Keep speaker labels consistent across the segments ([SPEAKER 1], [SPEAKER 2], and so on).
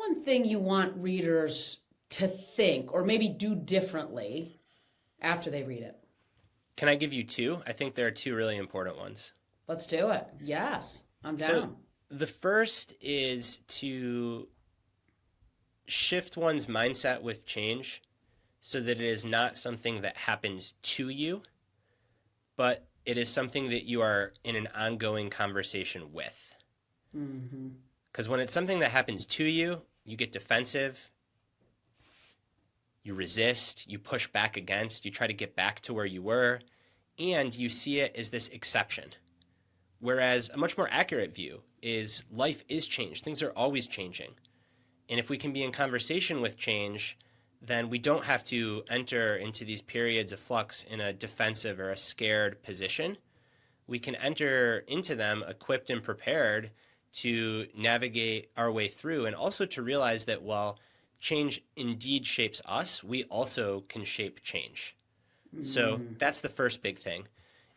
[SPEAKER 1] one thing you want readers to think or maybe do differently after they read it?
[SPEAKER 2] Can I give you two? I think there are two really important ones.
[SPEAKER 1] Let's do it. Yes, I'm
[SPEAKER 2] So
[SPEAKER 1] down.
[SPEAKER 2] the first is to shift one's mindset with change so that it is not something that happens to you, but it is something that you are in an ongoing conversation with.
[SPEAKER 1] Hmm.
[SPEAKER 2] Because when it's something that happens to you, you get defensive, you resist, you push back against, you try to get back to where you were, and you see it as this exception. Whereas a much more accurate view is life is change. Things are always changing. And if we can be in conversation with change, then we don't have to enter into these periods of flux in a defensive or a scared position. We can enter into them equipped and prepared to navigate our way through, and also to realize that while change indeed shapes us, we also can shape change. So
[SPEAKER 1] Mm.
[SPEAKER 2] that's the first big thing.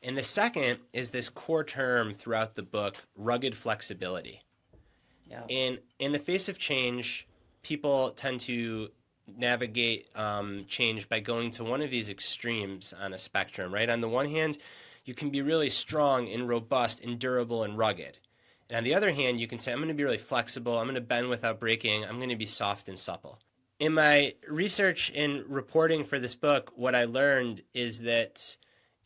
[SPEAKER 2] And the second is this core term throughout the book, rugged flexibility.
[SPEAKER 1] Yeah.
[SPEAKER 2] In the face of change, people tend to navigate change by going to one of these extremes on a spectrum, right? On the one hand, you can be really strong and robust and durable and rugged. And on the other hand, you can say, I'm going to be really flexible, I'm going to bend without breaking, I'm going to be soft and supple. In my research and reporting for this book, what I learned is that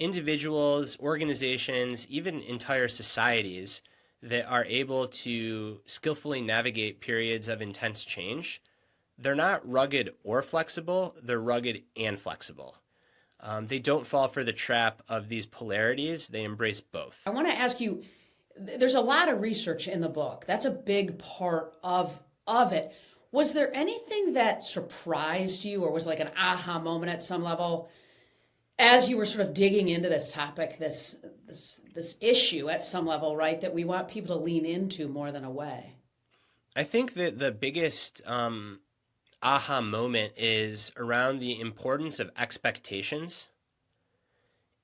[SPEAKER 2] individuals, organizations, even entire societies that are able to skillfully navigate periods of intense change, they're not rugged or flexible, they're rugged and flexible. They don't fall for the trap of these polarities, they embrace both.
[SPEAKER 1] I want to ask you, there's a lot of research in the book. That's a big part of it. Was there anything that surprised you or was like an aha moment at some level as you were sort of digging into this topic, this issue at some level, right, that we want people to lean into more than away?
[SPEAKER 2] I think that the biggest aha moment is around the importance of expectations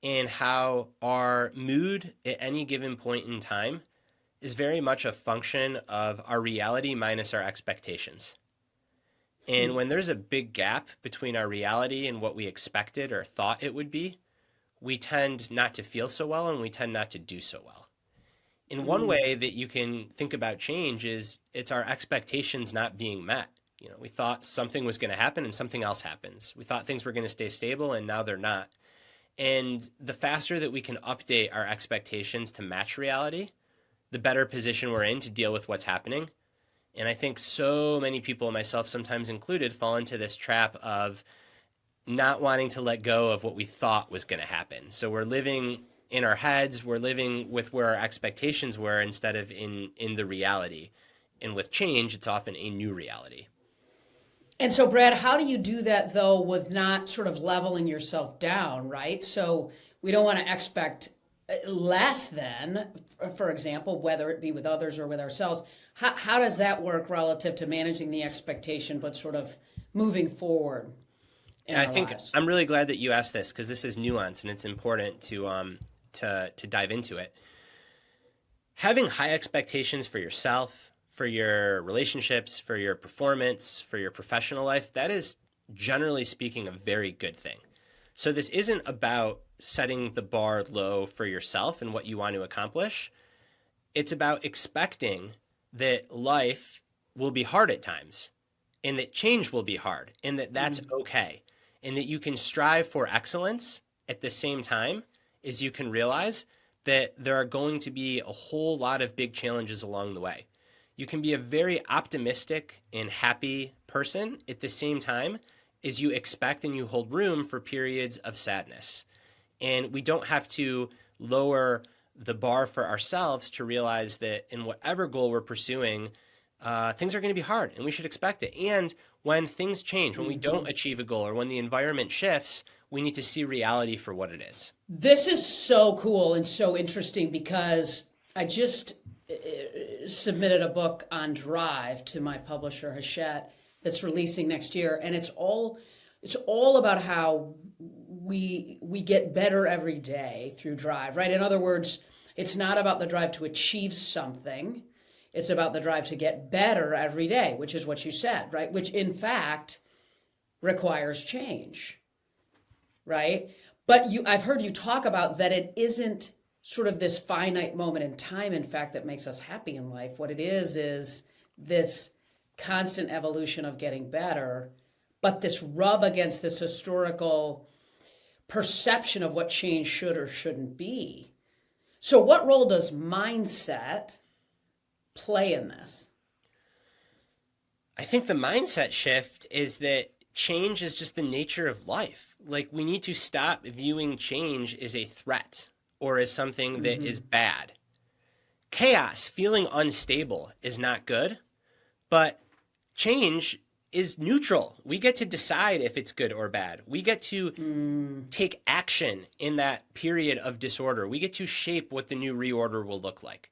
[SPEAKER 2] and how our mood at any given point in time is very much a function of our reality minus our expectations. And when there's a big gap between our reality and what we expected or thought it would be, we tend not to feel so well and we tend not to do so well. In one
[SPEAKER 1] Mm.
[SPEAKER 2] way that you can think about change is it's our expectations not being met. You know, we thought something was going to happen and something else happens. We thought things were going to stay stable and now they're not. And the faster that we can update our expectations to match reality, the better position we're in to deal with what's happening. And I think so many people, myself sometimes included, fall into this trap of not wanting to let go of what we thought was going to happen. So we're living in our heads, we're living with where our expectations were instead of in the reality. And with change, it's often a new reality.
[SPEAKER 1] And so, Brad, how do you do that though with not sort of leveling yourself down, right? So we don't want to expect less than, for example, whether it be with others or with ourselves. How does that work relative to managing the expectation, but sort of moving forward in
[SPEAKER 2] And I
[SPEAKER 1] our
[SPEAKER 2] think
[SPEAKER 1] lives?
[SPEAKER 2] I'm really glad that you asked this because this is nuance and it's important to dive into it. Having high expectations for yourself, for your relationships, for your performance, for your professional life, that is generally speaking a very good thing. So this isn't about setting the bar low for yourself and what you want to accomplish. It's about expecting that life will be hard at times and that change will be hard and that that's
[SPEAKER 1] Mm.
[SPEAKER 2] okay and that you can strive for excellence at the same time as you can realize that there are going to be a whole lot of big challenges along the way. You can be a very optimistic and happy person at the same time as you expect and you hold room for periods of sadness. And we don't have to lower the bar for ourselves to realize that in whatever goal we're pursuing, things are going to be hard and we should expect it. And when things change, when we don't
[SPEAKER 1] Hmm.
[SPEAKER 2] achieve a goal or when the environment shifts, we need to see reality for what it is.
[SPEAKER 1] This is so cool and so interesting because I just submitted a book on Drive to my publisher Hachette that's releasing next year, and it's all about how we get better every day through Drive, right? In other words, it's not about the drive to achieve something. It's about the drive to get better every day, which is what you said, right? Which in fact requires change, right? But I've heard you talk about that it isn't sort of this finite moment in time, in fact, that makes us happy in life. What it is this constant evolution of getting better, but this rub against this historical perception of what change should or shouldn't be. So what role does mindset play in this?
[SPEAKER 2] I think the mindset shift is that change is just the nature of life. Like, we need to stop viewing change as a threat or as something that is bad. Chaos, feeling unstable, is not good, but change is neutral. We get to decide if it's good or bad. We get to take action in that period of disorder. We get to shape what the new reorder will look like.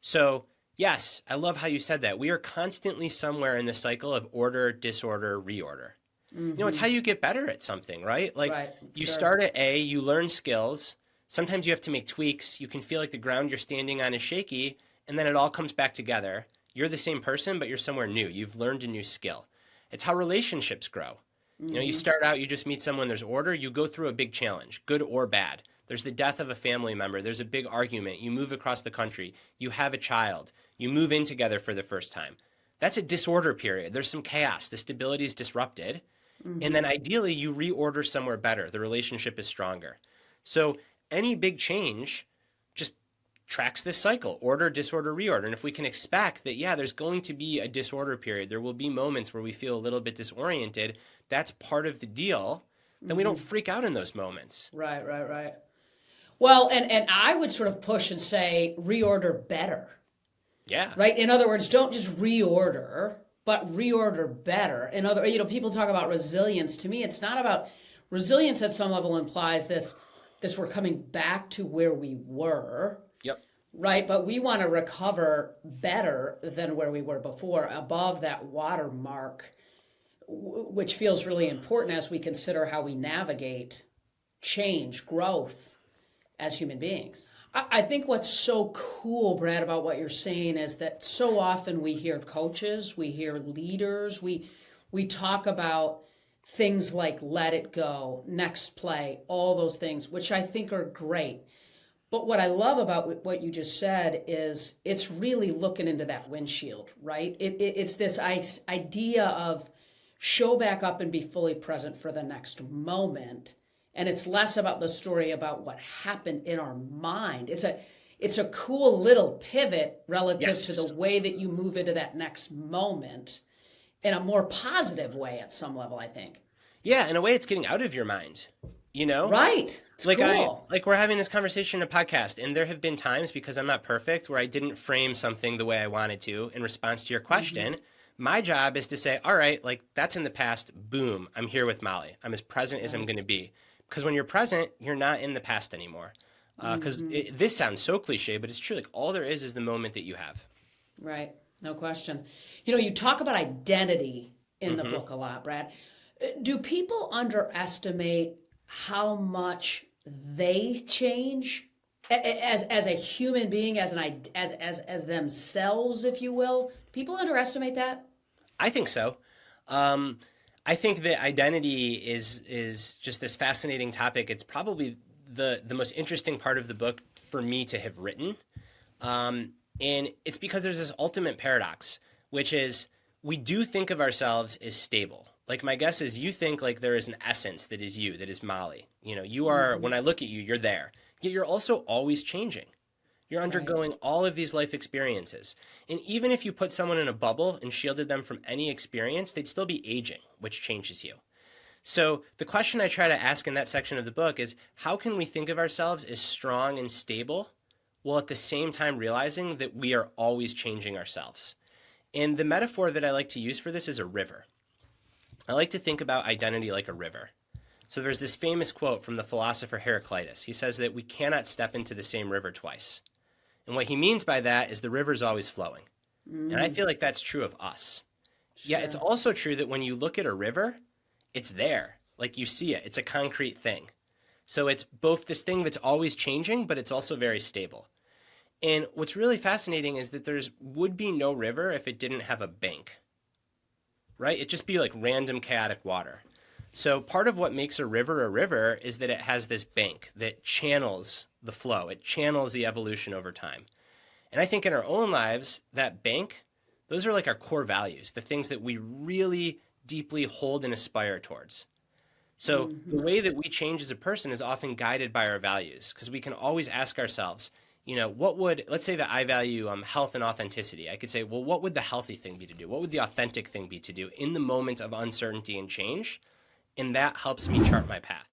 [SPEAKER 2] So, yes, I love how you said that. We are constantly somewhere in the cycle of order, disorder, reorder. You know, it's how you get better at something, right? Like, you start at A, you learn skills. Sometimes you have to make tweaks. You can feel like the ground you're standing on is shaky, and then it all comes back together. You're the same person, but you're somewhere new. You've learned a new skill. It's how relationships grow. You know, you start out, you just meet someone, there's order, you go through a big challenge, good or bad. There's the death of a family member, there's a big argument, you move across the country, you have a child, you move in together for the first time. That's a disorder period. There's some chaos, the stability is disrupted, and then ideally you reorder somewhere better. The relationship is stronger. So any big change just tracks this cycle, order, disorder, reorder. And if we can expect that, yeah, there's going to be a disorder period, there will be moments where we feel a little bit disoriented, that's part of the deal, then we don't freak out in those moments.
[SPEAKER 1] Right. Well, and I would sort of push and say reorder better.
[SPEAKER 2] Yeah.
[SPEAKER 1] Right? In other words, don't just reorder, but reorder better. In other, people talk about resilience. To me, it's not about resilience. At some level implies this we're coming back to where we were.
[SPEAKER 2] Yep.
[SPEAKER 1] Right, but we want to recover better than where we were before, above that watermark, which feels really important as we consider how we navigate change, growth as human beings. I think what's so cool, Brad, about what you're saying is that so often we hear coaches, we hear leaders, we talk about things like let it go, next play, all those things, which I think are great. But what I love about what you just said is it's really looking into that windshield, right? It's this idea of show back up and be fully present for the next moment. And it's less about the story about what happened in our mind. It's a cool little pivot relative to the way that you move into that next moment in a more positive way at some level, I think.
[SPEAKER 2] Yeah, in a way it's getting out of your mind, you know?
[SPEAKER 1] Right. It's cool.
[SPEAKER 2] Like we're having this conversation in a podcast, and there have been times, because I'm not perfect, where I didn't frame something the way I wanted to in response to your question. My job is to say, all right, like that's in the past, boom, I'm here with Molly. I'm as present as I'm going to be. Because when you're present, you're not in the past anymore. Because this sounds so cliche, but it's true. Like all there is the moment that you have.
[SPEAKER 1] Right. No question. You talk about identity in the book a lot, Brad. Do people underestimate how much they change as a human being, as themselves, if you will? People underestimate that?
[SPEAKER 2] I think so. I think that identity is just this fascinating topic. It's probably the most interesting part of the book for me to have written. And it's because there's this ultimate paradox, which is we do think of ourselves as stable. Like my guess is you think like there is an essence that is you, that is Molly. You are, when I look at you, you're there. Yet you're also always changing. You're undergoing all of these life experiences. And even if you put someone in a bubble and shielded them from any experience, they'd still be aging, which changes you. So the question I try to ask in that section of the book is, how can we think of ourselves as strong and stable while at the same time realizing that we are always changing ourselves? And the metaphor that I like to use for this is a river. I like to think about identity like a river. So there's this famous quote from the philosopher Heraclitus. He says that we cannot step into the same river twice. And what he means by that is the river's always flowing. And I feel like that's true of us. Sure. Yeah, it's also true that when you look at a river, it's there. Like you see it. It's a concrete thing. So it's both this thing that's always changing, but it's also very stable. And what's really fascinating is that would be no river if it didn't have a bank, right? It'd just be like random chaotic water. So part of what makes a river is that it has this bank that channels the flow. It channels the evolution over time. And I think in our own lives, that bank, those are like our core values, the things that we really deeply hold and aspire towards. So the way that we change as a person is often guided by our values, because we can always ask ourselves, let's say that I value health and authenticity. I could say, well, what would the healthy thing be to do? What would the authentic thing be to do in the moment of uncertainty and change? And that helps me chart my path.